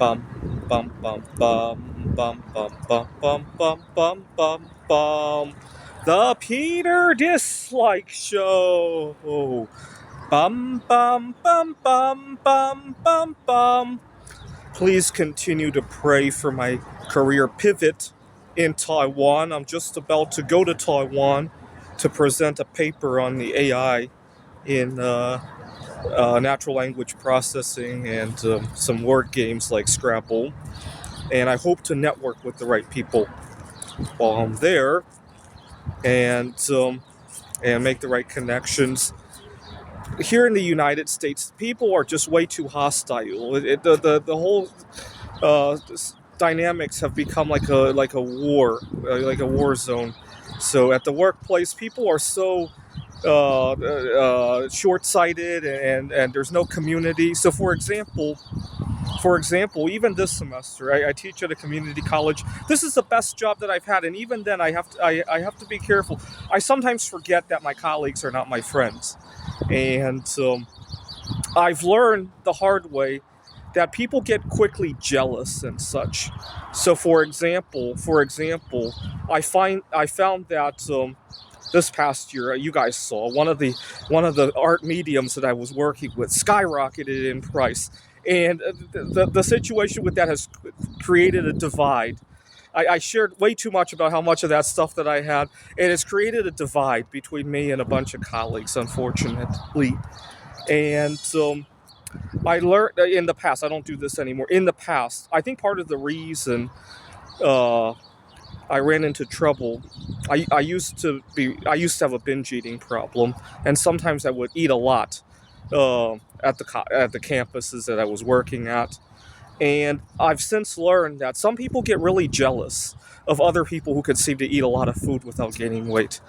Bum bum bum bum bum bum bum bum bum bum bum bum. The Peter Dislike Show. Bum bum bum bum bum bum bum. Please continue to pray for my career pivot in Taiwan. I'm just about to go to Taiwan to present a paper on the AI in natural language processing and some word games like Scrabble. And I hope to network with the right people while I'm there and make the right connections. Here in the United States, people are just way too hostile. The whole dynamics have become like a war, like a war zone. So at the workplace, people are so short-sighted, and there's no community. So for example, even this semester, I teach at a community college. This is the best job that I've had, and even then, I have to be careful. I sometimes forget that my colleagues are not my friends, and I've learned the hard way that people get quickly jealous and such. So, for example, I found that this past year, you guys saw one of the art mediums that I was working with skyrocketed in price, and the situation with that has created a divide. I shared way too much about how much of that stuff that I had, and it's created a divide between me and a bunch of colleagues, unfortunately. And I learned in the past, I don't do this anymore. In the past, I think part of the reason uh, I ran into trouble. I used to have a binge eating problem, and sometimes I would eat a lot at the campuses that I was working at. And I've since learned that some people get really jealous of other people who can seem to eat a lot of food without gaining weight.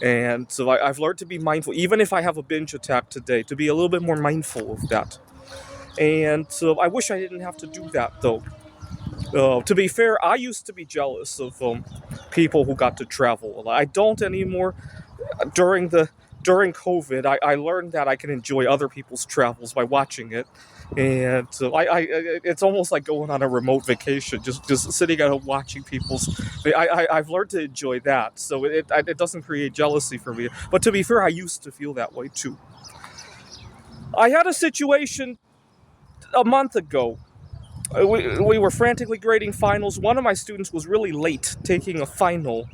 And so I've learned to be mindful, even if I have a binge attack today, to be a little bit more mindful of that. And so I wish I didn't have to do that, though. To be fair, I used to be jealous of people who got to travel. I don't anymore. During COVID, I learned that I can enjoy other people's travels by watching it, and it's almost like going on a remote vacation, just sitting at home watching people's. I've learned to enjoy that, so it doesn't create jealousy for me. But to be fair, I used to feel that way too. I had a situation a month ago. We were frantically grading finals. One of my students was really late taking a final,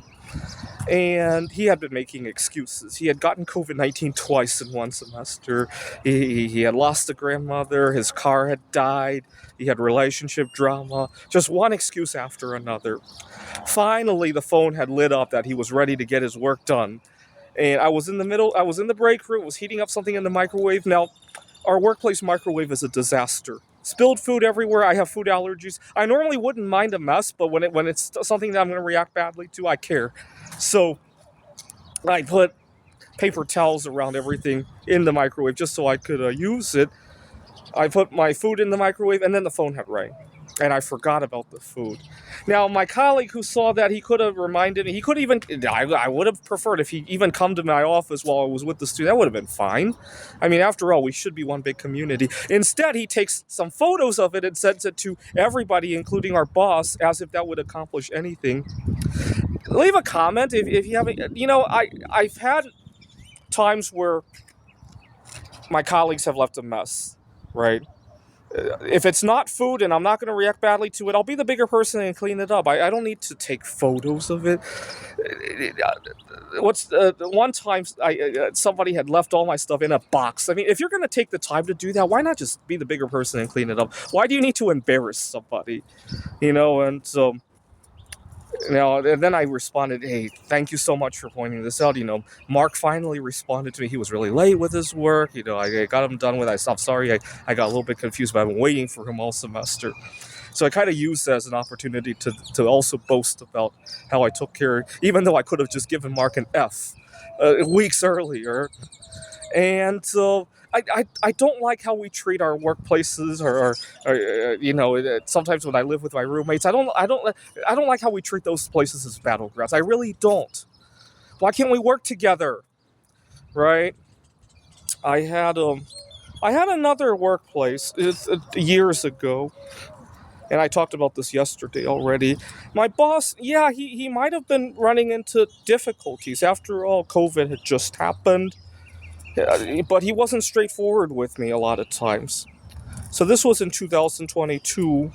and he had been making excuses. He had gotten COVID-19 twice in one semester. He had lost a grandmother. His car had died. He had relationship drama. Just one excuse after another. Finally, the phone had lit up that he was ready to get his work done. And I was in the break room, was heating up something in the microwave. Now, our workplace microwave is a disaster. Spilled food everywhere. I have food allergies. I normally wouldn't mind a mess, but when it's something that I'm going to react badly to, I care. So I put paper towels around everything in the microwave just so I could use it. I put my food in the microwave, and then the phone had rang. And I forgot about the food. Now, my colleague who saw that, he could have reminded me. He could even, I would have preferred if he even come to my office while I was with the student. That would have been fine. I mean, after all, we should be one big community. Instead, he takes some photos of it and sends it to everybody, including our boss, as if that would accomplish anything. Leave a comment if you haven't. I've had times where my colleagues have left a mess, right? If it's not food and I'm not going to react badly to it, I'll be the bigger person and clean it up. I don't need to take photos of it. One time somebody had left all my stuff in a box. I mean, if you're going to take the time to do that, why not just be the bigger person and clean it up? Why do you need to embarrass somebody? And so. And then I responded, "Hey, thank you so much for pointing this out." Mark finally responded to me. He was really late with his work. I got him done with it. I'm sorry, I got a little bit confused, but I've been waiting for him all semester. So I kind of used that as an opportunity to also boast about how I took care, even though I could have just given Mark an F weeks earlier. And so I don't like how we treat our workplaces, or sometimes when I live with my roommates, I don't like how we treat those places as battlegrounds. I really don't. Why can't we work together, right? I had another workplace years ago And I talked about this yesterday already. My boss, yeah, he might have been running into difficulties. After all, COVID had just happened, but he wasn't straightforward with me a lot of times. So this was in 2022,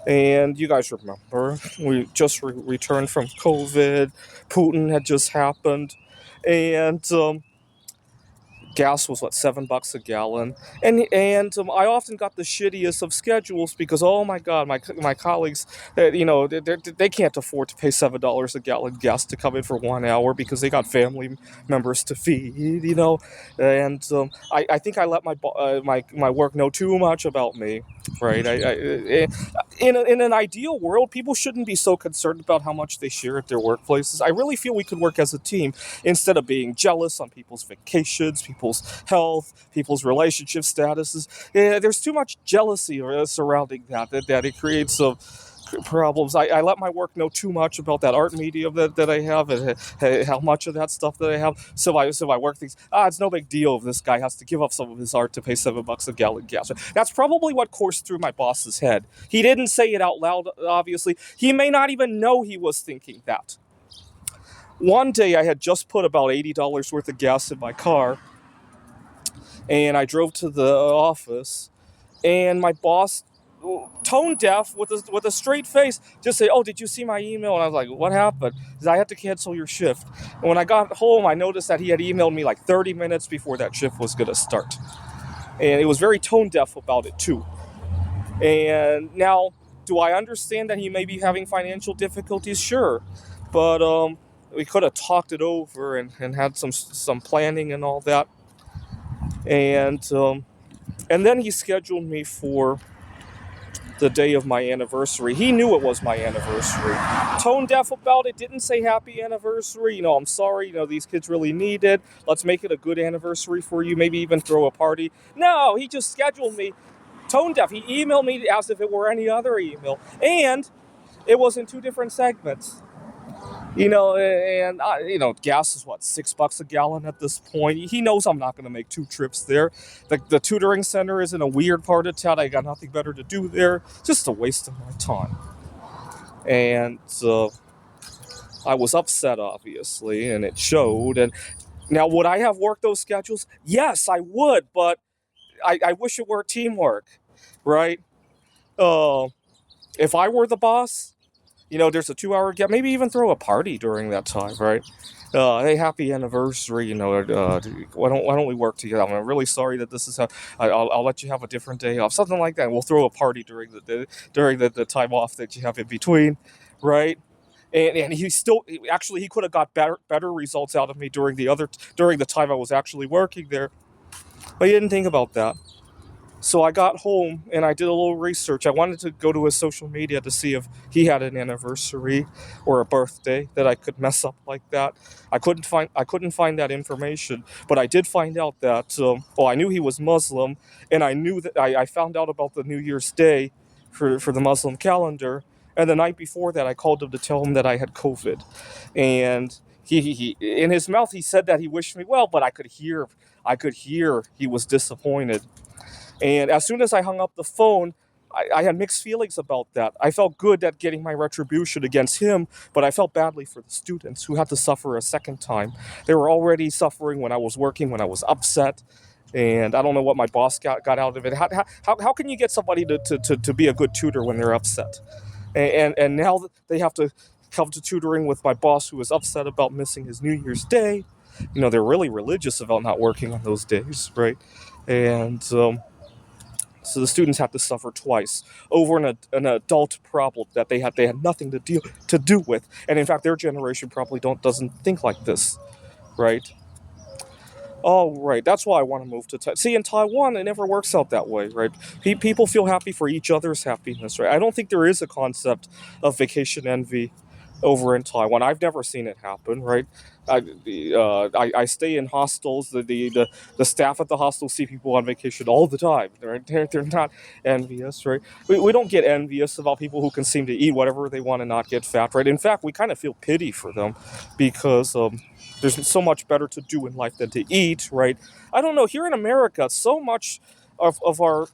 and you guys remember, we just returned from COVID. Putin had just happened, and gas was what, $7 a gallon, and I often got the shittiest of schedules because, oh my god, my colleagues, they can't afford to pay $7 a gallon gas to come in for 1 hour because they got family members to feed, and I think I let my work know too much about me, right? In an ideal world, people shouldn't be so concerned about how much they share at their workplaces. I really feel we could work as a team instead of being jealous on people's vacations, people's health, people's relationship statuses. Yeah, there's too much jealousy surrounding that it creates problems. I let my work know too much about that art medium that I have, and how much of that stuff that I have. So my work thinks, it's no big deal if this guy has to give up some of his art to pay $7 a gallon gas. That's probably what coursed through my boss's head. He didn't say it out loud, obviously. He may not even know he was thinking that. One day I had just put about $80 worth of gas in my car, and I drove to the office, and my boss, tone deaf with a straight face, just say, "Oh, did you see my email?" And I was like, "What happened?" He said, "I had to cancel your shift." And when I got home, I noticed that he had emailed me like 30 minutes before that shift was going to start. And it was very tone deaf about it too. And now, do I understand that he may be having financial difficulties? Sure. But we could have talked it over and had some planning and all that. And then he scheduled me for the day of my anniversary. He knew it was my anniversary. Tone deaf about it, didn't say happy anniversary. I'm sorry, these kids really need it. Let's make it a good anniversary for you. Maybe even throw a party. No, he just scheduled me. Tone deaf. He emailed me as if it were any other email. And it was in two different segments. Gas is what, $6 a gallon at this point. He knows I'm not going to make two trips there. The tutoring center is in a weird part of town. I got nothing better to do there. Just a waste of my time. And I was upset, obviously, and it showed. And now, would I have worked those schedules? Yes, I would, but I wish it were teamwork, right? If I were the boss, there's a 2 hour gap. Maybe even throw a party during that time, right? Hey, happy anniversary. Why don't we work together? I'm really sorry that this is how. I'll let you have a different day off, something like that. We'll throw a party during the time off that you have in between, right? And he could have got better results out of me during the time I was actually working there, but he didn't think about that. So I got home and I did a little research. I wanted to go to his social media to see if he had an anniversary or a birthday that I could mess up like that. I couldn't find that information, but I did find out that I knew he was Muslim, and I knew that I found out about the New Year's Day for the Muslim calendar. And the night before that, I called him to tell him that I had COVID, and he in his mouth he said that he wished me well, but I could hear he was disappointed. And as soon as I hung up the phone, I had mixed feelings about that. I felt good at getting my retribution against him, but I felt badly for the students who had to suffer a second time. They were already suffering when I was working, when I was upset, and I don't know what my boss got out of it. How can you get somebody to be a good tutor when they're upset? And now they have to come to tutoring with my boss who is upset about missing his New Year's Day. They're really religious about not working on those days, right? And so the students have to suffer twice over an adult problem that they had nothing to do with, and in fact, their generation probably doesn't think like this, right? Oh, right. That's why I want to move to Taiwan. See, in Taiwan, it never works out that way, right? People feel happy for each other's happiness, right? I don't think there is a concept of vacation envy over in Taiwan. I've never seen it happen, right? I stay in hostels. The staff at the hostel see people on vacation all the time. They're not envious, right? We don't get envious about people who can seem to eat whatever they want and not get fat, right? In fact, we kind of feel pity for them because there's so much better to do in life than to eat, right? I don't know. Here in America, so much of our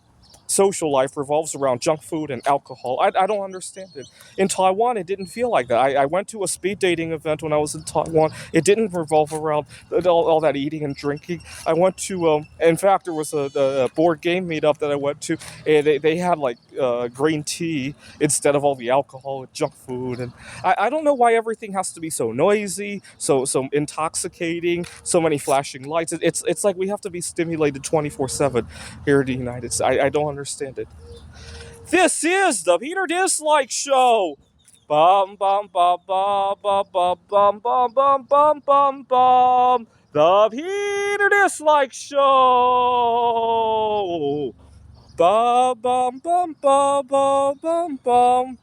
social life revolves around junk food and alcohol. I don't understand it. In Taiwan, it didn't feel like that. I went to a speed dating event when I was in Taiwan. It didn't revolve around all that eating and drinking. I went to, in fact, there was a board game meetup that I went to, and they had like green tea instead of all the alcohol and junk food. And I don't know why everything has to be so noisy, so intoxicating, so many flashing lights. It's like we have to be stimulated 24/7 here in the United States. I don't understand it. This is the Peter Dislike Show. Bum bum bum bum bum bum bum bum bum bum bum bum. The Peter Dislike Show. Bum bum bum bum bum bum bum.